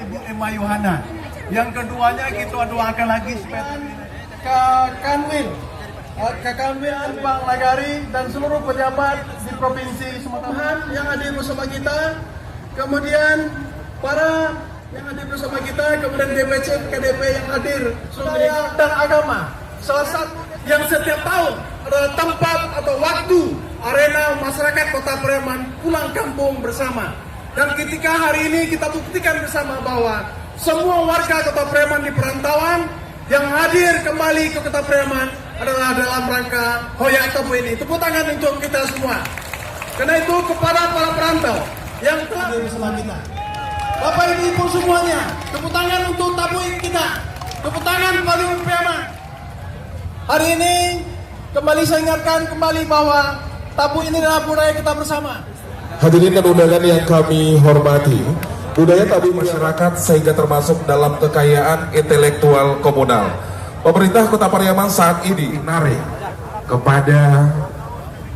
Ibu Emma Yohana. Yang keduanya kita doakan lagi supaya Kak Kanwil, Bang Nagari, dan seluruh pejabat di Provinsi Sumatera Barat yang hadir bersama kita. Kemudian para yang hadir bersama kita, kemudian DPC, KDP yang hadir, budaya dan agama. Salah satu yang setiap tahun adalah tempat atau waktu arena masyarakat Kota Pariaman pulang kampung bersama. Dan ketika hari ini kita buktikan bersama bahwa semua warga Kota Pariaman di perantauan yang hadir kembali ke Kota Pariaman adalah dalam rangka Hoya Tabu ini. Tepuk tangan untuk kita semua. Karena itu kepada para perantau yang telah hadir bersama kita. Bapak Ibu semuanya, tepuk tangan untuk tabu kita. Tepuk tangan kembali untuk Pariaman. Hari ini kembali saya ingatkan kembali bahwa tabu ini adalah budaya kita bersama. Hadirin dan undangan yang kami hormati, budaya tabu masyarakat sehingga termasuk dalam kekayaan intelektual komunal. Pemerintah Kota Pariaman saat ini menarik kepada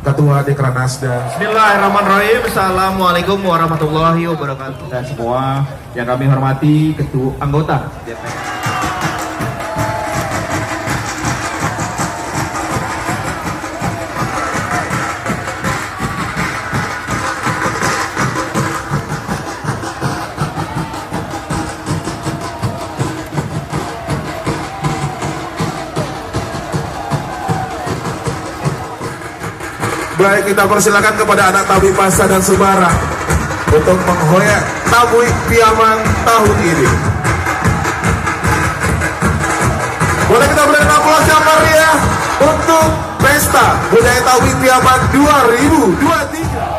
Ketua Dekranasda. Bismillahirrahmanirrahim. Assalamualaikum warahmatullahi wabarakatuh. Dan semua yang kami hormati ketua anggota DPR. Baik, kita persilakan kepada anak Tabu Pasa dan Sembara untuk menghoyak Tabu Pariaman tahun ini. Boleh kita berikan aplaus yang meriah untuk Pesta Budaya Tabu Pariaman 2023.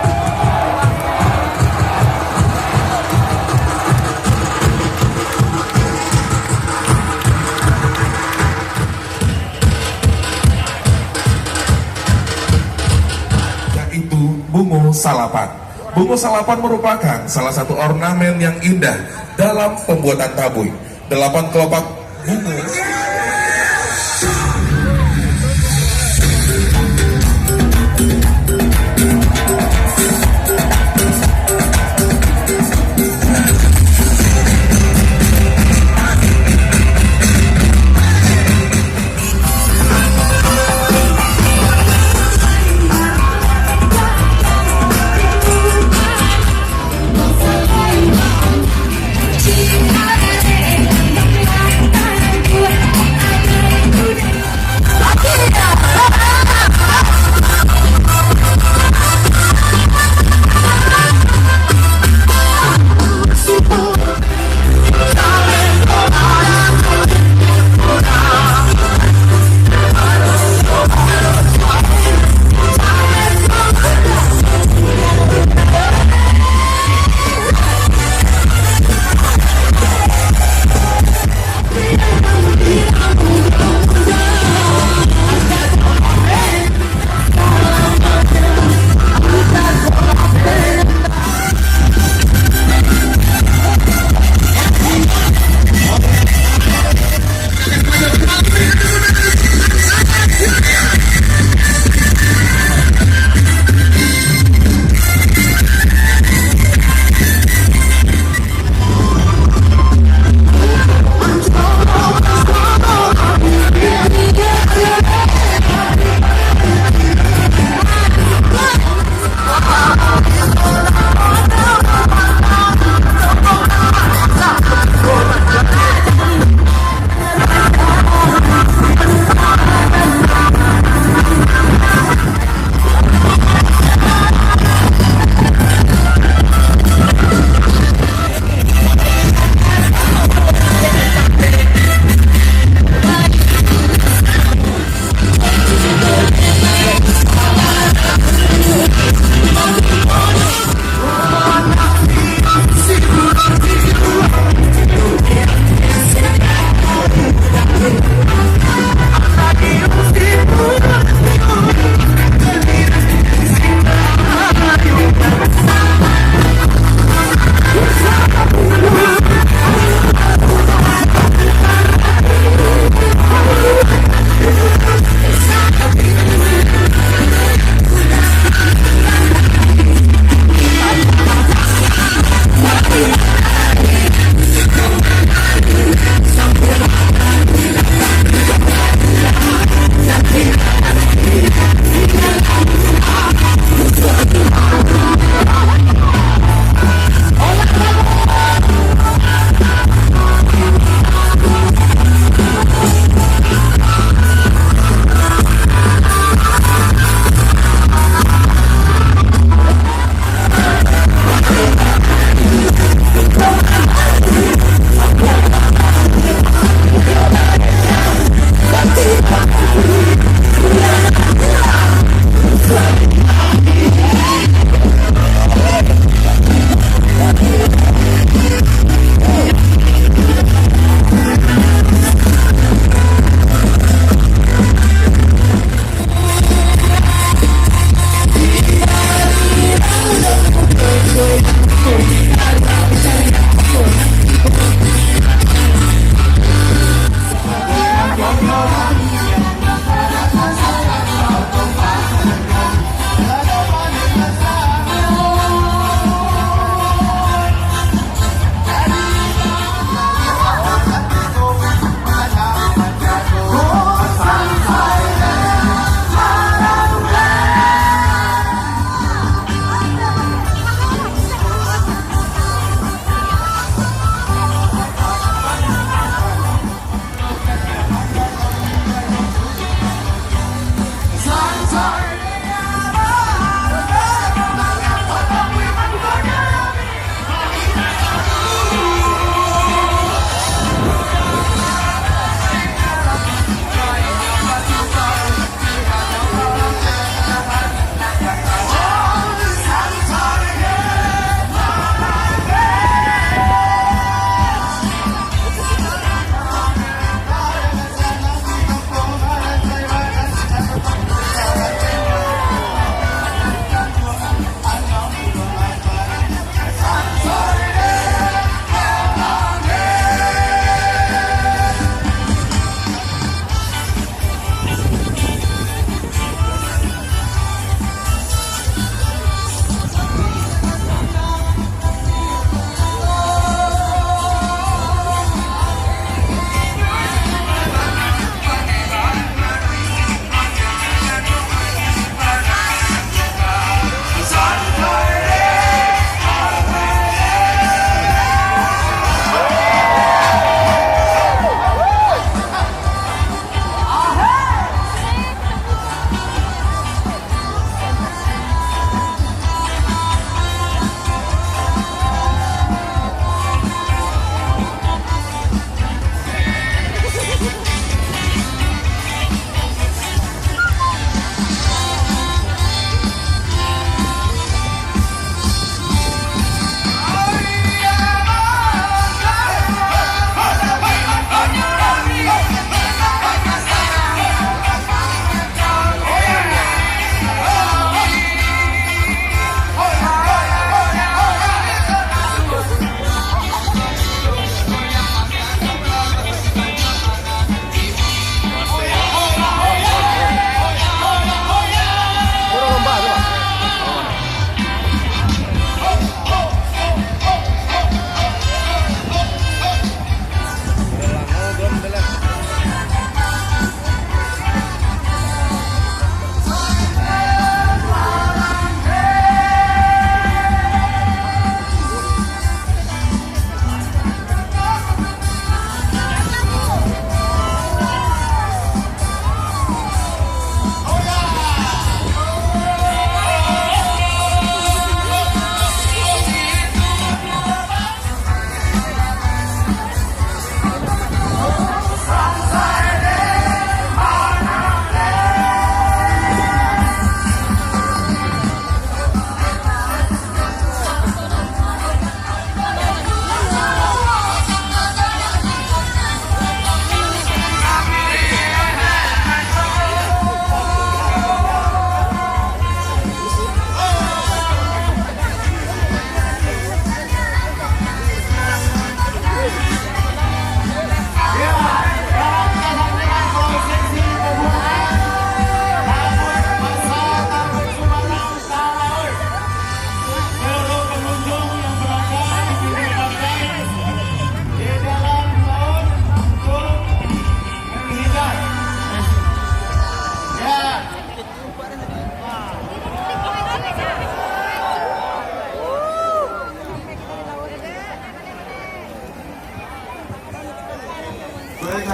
Bungo Salapan. Bungo Salapan merupakan salah satu ornamen yang indah dalam pembuatan tabuy. 8 kelopak bungo.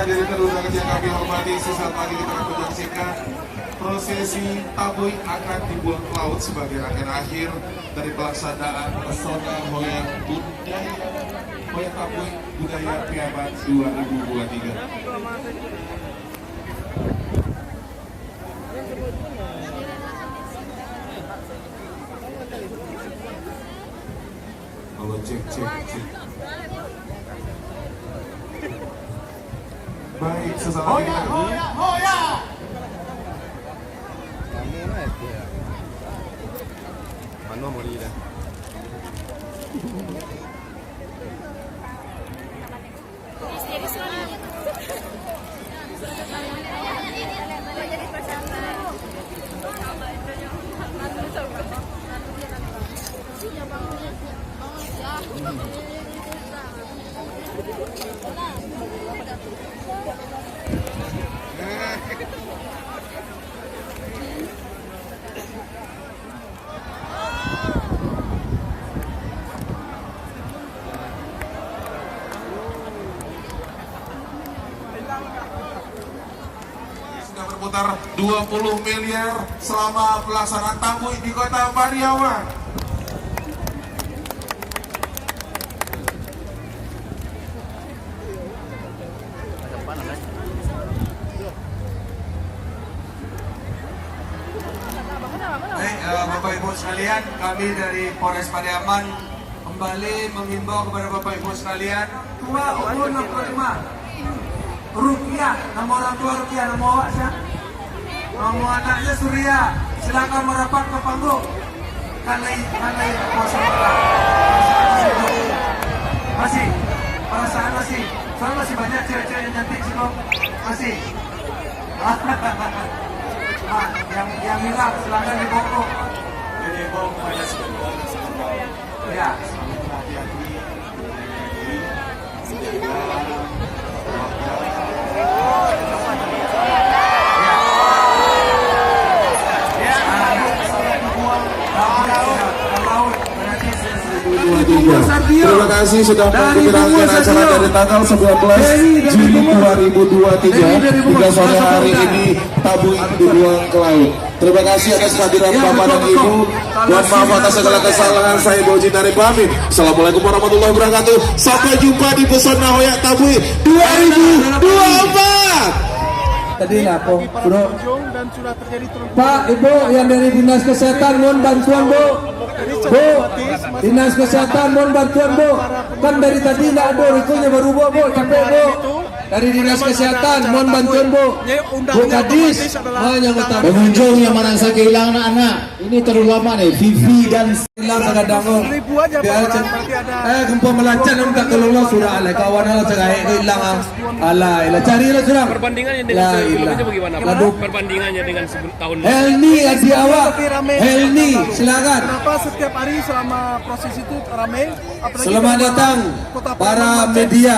hadirin terundangan yang kami hormati, sesaat lagi kita akan menyaksikan prosesi tabui akan dibuang ke laut sebagai rangkaian akhir dari pelaksanaan pesona hoyong budaya hoyong tabui budaya Priaman 2023. Halo, cek. Baik, sesaat lagi kita sudah berputar 20 miliar selama pelaksanaan tabui di Kota Pariaman. Baik, Bapak Ibu sekalian, kami dari Polres Pariaman kembali menghimbau kepada Bapak Ibu sekalian, tua umur 65, Rukiah, nama orang tua Rukiah, nama awak siapa? Nama anaknya Surya, silakan merapat ke panggung. Kanai kuasa Allah. Masih, perasaan masih, soalnya masih banyak cewek-cewek yang cantik sih kok. Masih. Yang hilang silakan dibongkok. Ya. Terima kasih sudah menggerakkan acara dari tanggal 19 Juli 2023 hingga sore hari ini tabui dibuang ke laut. Terima kasih atas kehadiran Bapak dan Ibu. Mohon maaf atas segala kesalahan, saya Boji dari pamit. Assalamualaikum warahmatullahi wabarakatuh. Sampai jumpa di Pesona Hoyak Tabui 2024. Tadi lapor, bro. Pak, Ibu yang dari Dinas Kesehatan mohon bantuan, Bu. Bu, Dinas Kesehatan mohon bantuan, Bu. Kan dari tadi tidak ada rikunya baru Bu, capek, Bu. Dari Dinas Kesehatan mohon bantuan, Bu. Bu Kadis, hanya utama. Pengunjung yang merasa kehilangan anak, ini terlalu lama nih, Vivi dan Hilang kadang-kadang. Kempo melancar nak tak tolong sudah alai kawan ala cerai hilang alai lah cari lah sudah. Perbandingannya dengan sebelumnya bagaimana? Perbandingannya dengan tahun Helni adi awak. Helni silakan. Kenapa setiap hari selama proses itu ramai? Apalagi Selamat datang para media.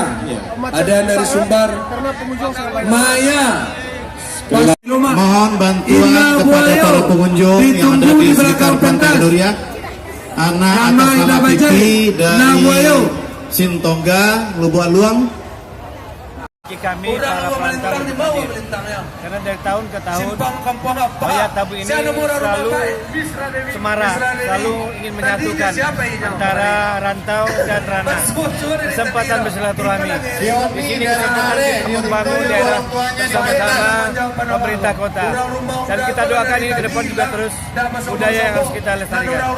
Ada dari Sumbar, karena pengunjung sangat banyak. Maya. mohon bantuan kepada para pengunjung yang ada di sekitar Pantai Doria. Anak atas nama Vivi dari Sintongga, Lubuk Luang. kami para perantau karena dari tahun ke tahun Hoyak Tabui ini selalu semarak, selalu ingin menyatukan antara rantau dan ranah. Kesempatan bersilaturahmi di sini kita membangun daerah bersama-sama pemerintah kota, dan kita doakan ini ke depan juga terus budaya yang harus kita lestarikan.